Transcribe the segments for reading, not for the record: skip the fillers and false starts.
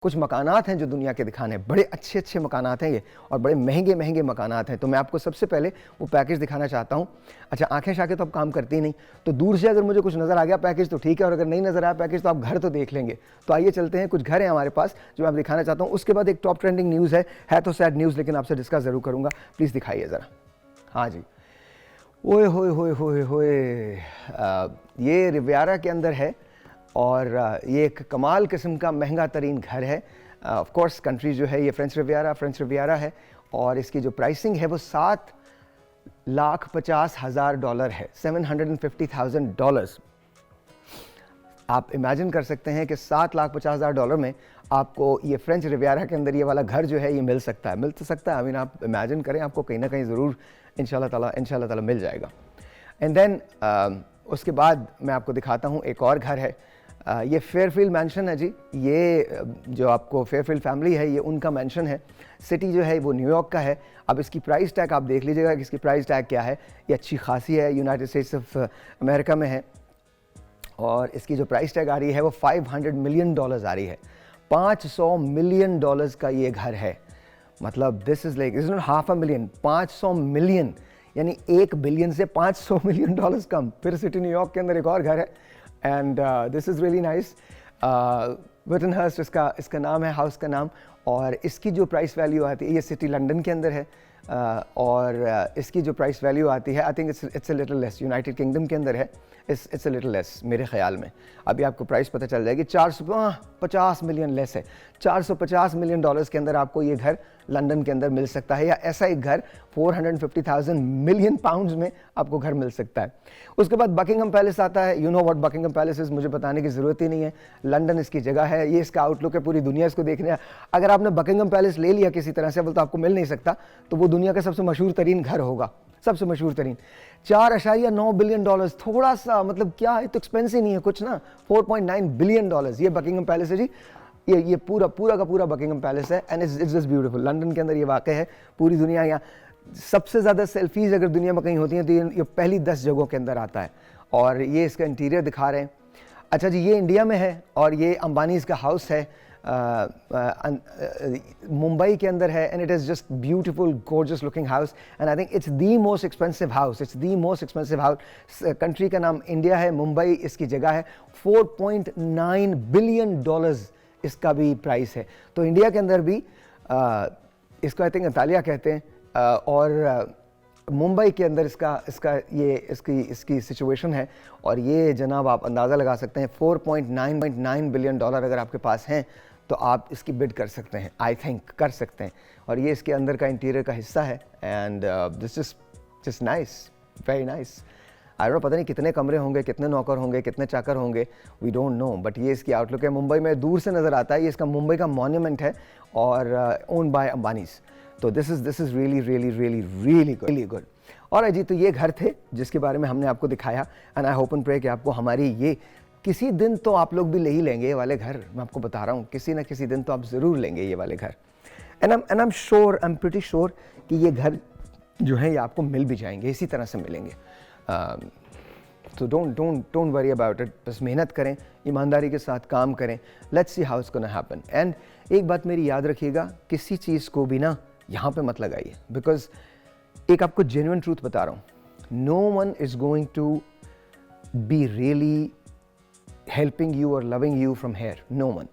कुछ मकानात हैं जो दुनिया के दिखाने हैं, बड़े अच्छे अच्छे मकानात हैं ये, और बड़े महंगे महंगे मकानात हैं। तो मैं आपको सबसे पहले वो पैकेज दिखाना चाहता हूँ। अच्छा, आंखें शाखें तो अब काम करती ही नहीं, तो दूर से अगर मुझे कुछ नज़र आ गया पैकेज तो ठीक है, और अगर नहीं नज़र आया पैकेज तो आप घर तो देख लेंगे। तो आइए चलते हैं, कुछ घर हैं हमारे पास जो मैं दिखाना चाहता हूँ। उसके बाद एक टॉप ट्रेंडिंग न्यूज़ है तो सैड न्यूज़, लेकिन आपसे डिस्कस ज़रूर करूँगा। प्लीज़ दिखाइए ज़रा। हाँ जी, ओए होए होए होए होए, ये रिवियारा के अंदर है, और ये एक कमाल किस्म का महंगा तरीन घर है। ऑफ कोर्स कंट्री जो है ये फ्रेंच रिवियारा है, और इसकी जो प्राइसिंग है वो $7,50,000 है, $750,000। आप इमेजिन कर सकते हैं कि $7,50,000 में आपको ये फ्रेंच रिवियारा के अंदर ये वाला घर जो है ये मिल सकता है। आई मीन आप इमेजिन करें, आपको कहीं ना कहीं ज़रूर इंशाल्लाह ताला मिल जाएगा। एंड देन उसके बाद मैं आपको दिखाता हूँ एक और घर है। ये फेयरफील्ड मैंशन है जी। ये जो आपको फेयरफील्ड फैमिली है, ये उनका मैंशन है। सिटी जो है वो न्यूयॉर्क का है। अब इसकी प्राइस टैग आप देख लीजिएगा कि इसकी प्राइस टैग क्या है। ये अच्छी खासी है, यूनाइटेड स्टेट्स ऑफ अमेरिका में है, और इसकी जो प्राइस टैग आ रही है वो $500 मिलियन आ रही है। $500 मिलियन का ये घर है। मतलब this is not half a million, 500 million, यानी 1 बिलियन से $500 मिलियन कम। फिर सिटी न्यूयॉर्क के अंदर एक और घर है, and this is really nice. Witanhurst इसका नाम है, हाउस का नाम। और इसकी जो प्राइस वैल्यू आती है, ये सिटी लंदन के अंदर है, और इसकी जो प्राइस वैल्यू आती है, I think it's a little less, United kingdom के अंदर है, इट्स अ लिटिल लेस मेरे ख्याल में। अभी आपको प्राइस पता चल जाएगी। 450 मिलियन लेस है। $450 मिलियन के अंदर आपको ये घर लंदन के अंदर मिल सकता है, या ऐसा एक घर 450,000 मिलियन पाउंड्स में आपको घर मिल सकता है। उसके बाद बकिंगम पैलेस आता है। You know what Buckingham palace is, मुझे बताने की ज़रूरत ही नहीं है। लंदन इसकी जगह है, ये इसका आउटलुक है, पूरी दुनिया इसको देखने। अगर आपने बकिंगम पैलेस ले लिया किसी तरह से, तो आपको मिल नहीं सकता, तो वो दुनिया का सबसे मशहूर तरीन घर होगा, सबसे मशहूर तरीन। $4.9 बिलियन, थोड़ा सा मतलब क्या है, तो एक्सपेंसिव नहीं है कुछ ना। $4.9 बिलियन ये बकिंगम पैलेस है जी। ये पूरा का पूरा बकिंगम पैलेस है, and it's just beautiful. London के अंदर ये वाक़ है। पूरी दुनिया, यहाँ सबसे ज़्यादा सेल्फीज़ अगर दुनिया में कहीं होती हैं तो ये पहली 10 जगहों के अंदर आता है। और ये इसका इंटीरियर दिखा रहे हैं। अच्छा जी, ये इंडिया में है, और ये अंबानीज़ का हाउस है, मुंबई के अंदर है, and it is just beautiful gorgeous looking house, and I think it's the most expensive house. Country का नाम इंडिया है, मुंबई इसकी जगह है। $4.9 बिलियन इसका भी प्राइस है। तो इंडिया के अंदर भी इसको आई थिंक अंतालिया कहते हैं, और मुंबई के अंदर इसकी सिचुएशन है। और ये जनाब आप अंदाज़ा लगा सकते हैं, $4.9 बिलियन अगर आपके पास हैं तो आप इसकी बिड कर सकते हैं, आई थिंक कर सकते हैं। और ये इसके अंदर का इंटीरियर का हिस्सा है, and this is just nice, very nice. I don't know, पता नहीं कितने कमरे होंगे, कितने नौकर होंगे, कितने चाकर होंगे, वी डोंट नो, बट ये इसकी आउटलुक है। मुंबई में दूर से नज़र आता है। ये इसका मुंबई का मॉन्यूमेंट है, और ओन बाय अंबानीज़। तो दिस इज़ रियली गुड। और जी, तो ये घर थे जिसके बारे में हमने आपको दिखाया, and I hope and pray कि आपको हमारी ये, किसी दिन तो आप लोग भी ले ही लेंगे ये वाले घर। मैं आपको बता रहा हूँ, किसी ना किसी दिन तो आप ज़रूर लेंगे ये वाले घर। And I am pretty sure कि ये घर जो है ये आपको मिल भी जाएंगे, इसी तरह से मिलेंगे। तो डोंट वरी अबाउट इट। बस मेहनत करें, ईमानदारी के साथ काम करें। Let's see how it's gonna happen. And एक बात मेरी याद रखिएगा, किसी चीज़ को भी ना यहाँ पे मत लगाइए, बिकॉज एक आपको जेन्युइन ट्रूथ बता रहा हूँ, no one is going to be really helping you और loving you from here, no one.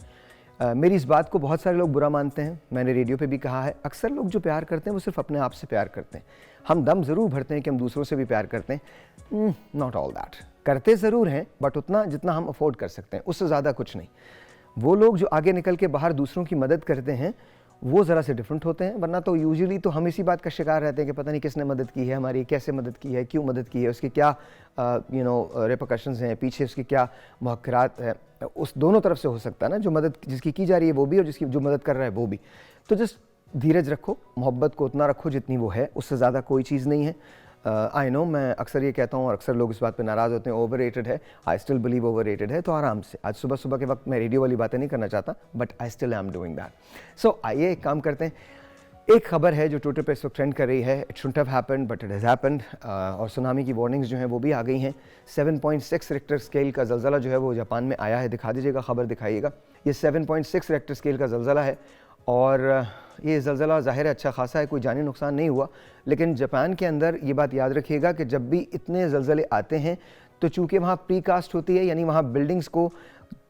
मेरी इस बात को बहुत सारे लोग बुरा मानते हैं, मैंने रेडियो पे भी कहा है। अक्सर लोग जो प्यार करते हैं वो सिर्फ अपने आप से प्यार करते हैं। हम दम ज़रूर भरते हैं कि हम दूसरों से भी प्यार करते हैं, नॉट ऑल दैट। करते ज़रूर हैं, बट उतना जितना हम अफोर्ड कर सकते हैं, उससे ज़्यादा कुछ नहीं। वो लोग जो आगे निकल के बाहर दूसरों की मदद करते हैं वो ज़रा से डिफरेंट होते हैं, वरना तो यूजुअली तो हम इसी बात का शिकार रहते हैं कि पता नहीं किसने मदद की है हमारी, कैसे मदद की है, क्यों मदद की है, उसके क्या रिपरकशंस हैं, पीछे उसके क्या मुहक्करात हैं। उस दोनों तरफ से हो सकता है ना, जो मदद जिसकी की जा रही है वो भी, और जिसकी जो मदद कर रहा है वो भी। तो जस्ट धीरज रखो, मोहब्बत को उतना रखो जितनी वो है, उससे ज़्यादा कोई चीज़ नहीं है। आई नो, मैं अक्सर ये कहता हूँ और अक्सर लोग इस बात पे नाराज़ होते हैं, ओवररेटेड है। आई स्टिल बिलीव ओवररेटेड है। तो आराम से, आज सुबह सुबह के वक्त मैं रेडियो वाली बातें नहीं करना चाहता, but I still am doing that. So आइए एक काम करते हैं, एक खबर है जो ट्विटर पे इस वक्त ट्रेंड कर रही है, it shouldn't have happened but it has happened, और सुनामी की वार्निंग्स जो हैं वो भी आ गई हैं। 7.6 रेक्टर स्केल का ज़लज़ला जो है वो जापान में आया है। दिखा दीजिएगा, खबर दिखाइएगा। ये 7.6 रेक्टर स्केल का ज़लज़ला है और ये ज़लज़ला ज़ाहिर है अच्छा खासा है, कोई जानी नुकसान नहीं हुआ। लेकिन जापान के अंदर ये बात याद रखिएगा कि जब भी इतने ज़लज़ले आते हैं तो चूँकि वहाँ प्रीकास्ट होती है, यानी वहाँ बिल्डिंग्स को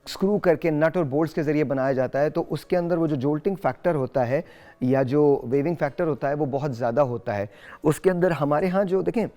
स्क्रू करके नट और बोल्ट्स के ज़रिए बनाया जाता है, तो उसके अंदर वो जो जोल्टिंग फैक्टर होता है या जो वेविंग फैक्टर होता है वो बहुत ज़्यादा होता है उसके अंदर। हमारे यहाँ जो देखें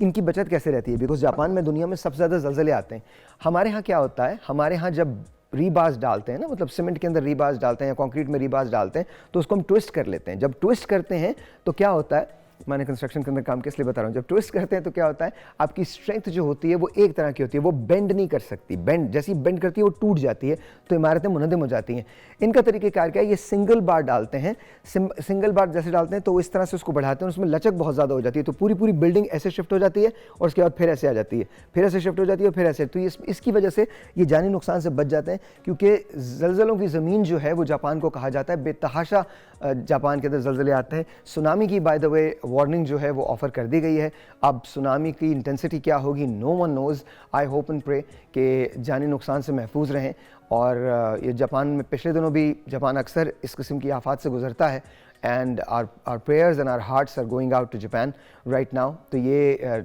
इनकी बचत कैसे रहती है, बिकॉज जापान में दुनिया में सबसे ज़्यादा ज़लज़ले आते हैं। हमारे यहाँ क्या होता है, हमारे यहाँ जब रीबार्स डालते हैं ना, मतलब सीमेंट के अंदर रीबार्स डालते हैं या कंक्रीट में रीबार्स डालते हैं, तो उसको हम ट्विस्ट कर लेते हैं। जब ट्विस्ट करते हैं तो क्या होता है, मैंने कंस्ट्रक्शन के अंदर काम किस लिए बता रहा हूँ, जब ट्विस्ट करते हैं तो क्या होता है, आपकी स्ट्रेंथ जो होती है वो एक तरह की होती है, वो बेंड नहीं कर सकती। बेंड जैसी बेंड करती है वो टूट जाती है, तो इमारतें मुनहदम हो जाती हैं। इनका तरीक़ेकार क्या है, ये सिंगल बार डालते हैं, सिंगल बार जैसे डालते हैं तो इस तरह से उसको बढ़ाते हैं, उसमें लचक बहुत ज़्यादा हो जाती है, तो पूरी पूरी बिल्डिंग ऐसे शिफ्ट हो जाती है और उसके बाद फिर ऐसे आ जाती है, फिर ऐसे शिफ्ट हो जाती है और फिर ऐसे। तो इसकी वजह से ये जानी नुकसान से बच जाते हैं, क्योंकि ज़लज़लों की ज़मीन जो है वो जापान को कहा जाता है। बेतहाशा जापान के अंदर ज़लज़ले आते हैं। सुनामी की बाय द वे वार्निंग जो है वो ऑफ़र कर दी गई है। अब सुनामी की इंटेंसिटी क्या होगी, no one knows. I hope and pray कि जानी नुकसान से महफूज रहें। और ये जापान में पिछले दिनों भी जापान अक्सर इस किस्म की आफात से गुजरता है, and our prayers and our hearts are going out to Japan right now. तो ये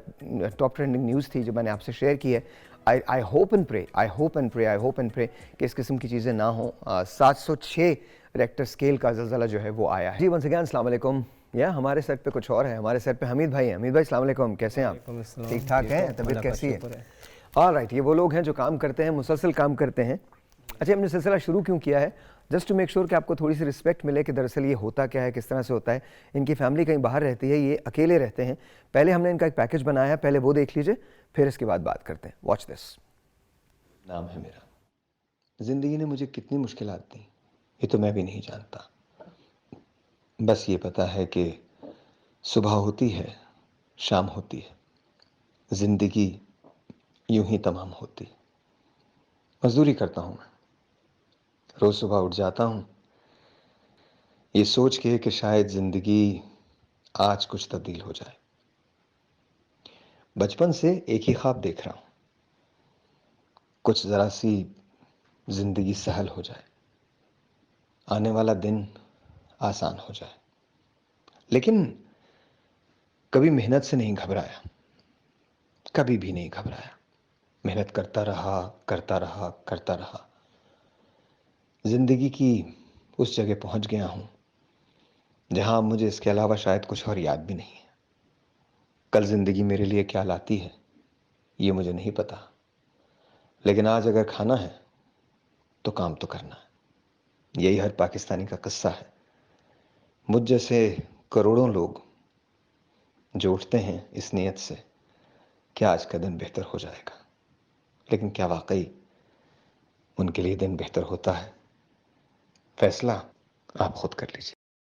टॉप ट्रेंडिंग न्यूज़ थी जो मैंने आपसे शेयर की है। आई होप एंड प्रे कि इस किस्म की चीज़ें ना हों। 706 रेक्टर स्केल का ज़लज़ला जो है वो आया है। जी वंस अगेन अस्सलाम वालेकुम। या हमारे सेट पे कुछ और है, हमारे सेट पे हमीद भाई हैं। हमीद भाई अस्सलाम वालेकुम, कैसे हैं आप? ठीक ठाक हैं, तबीयत कैसी है? ऑलराइट, ये वो लोग हैं जो काम करते हैं, मुसलसल काम करते हैं। अच्छा, हमने सिलसिला शुरू क्यों किया है, जस्ट टू मेक श्योर कि आपको थोड़ी सी रिस्पेक्ट मिले कि दरअसल ये होता क्या है, किस तरह से होता है। इनकी फैमिली कहीं बाहर रहती है, ये अकेले रहते हैं। पहले हमने इनका एक पैकेज बनाया है, पहले वो देख लीजिए, फिर इसके बाद बात करते हैं। Watch this. नाम है मेरा। ज़िंदगी ने मुझे कितनी मुश्किलात दी ये तो मैं भी नहीं जानता। बस ये पता है कि सुबह होती है, शाम होती है, ज़िंदगी यूं ही तमाम होती। मज़दूरी करता हूँ मैं, रोज़ सुबह उठ जाता हूँ ये सोच के कि शायद ज़िंदगी आज कुछ तब्दील हो जाए। बचपन से एक ही ख्वाब देख रहा हूँ, कुछ ज़रा सी ज़िंदगी सहल हो जाए, आने वाला दिन आसान हो जाए। लेकिन कभी मेहनत से नहीं घबराया, कभी भी नहीं घबराया। मेहनत करता रहा, करता रहा, करता रहा। ज़िंदगी की उस जगह पहुंच गया हूं जहां मुझे इसके अलावा शायद कुछ और याद भी नहीं है। कल ज़िंदगी मेरे लिए क्या लाती है ये मुझे नहीं पता, लेकिन आज अगर खाना है तो काम तो करना है। यही हर पाकिस्तानी का किस्सा है। मुझ जैसे करोड़ों लोग जो उठते हैं इस नीयत से कि आज का दिन बेहतर हो जाएगा, लेकिन क्या वाकई उनके लिए दिन बेहतर होता है? फैसला आप खुद कर लीजिए।